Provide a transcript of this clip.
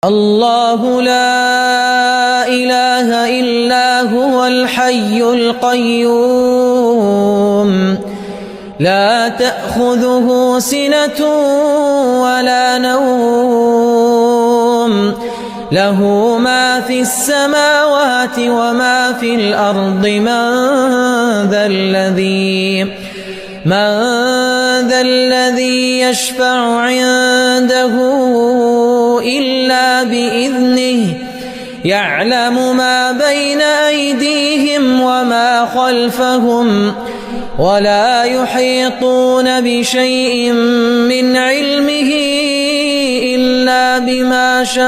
الله لا إله إلا هو الحي القيوم لا تأخذه سنة ولا نوم له ما في السماوات وما في الأرض من ذا الذي يشفع عنده إلا بإذنه يعلم ما بين أيديهم وما خلفهم ولا يحيطون بشيء من علمه إلا بما شاء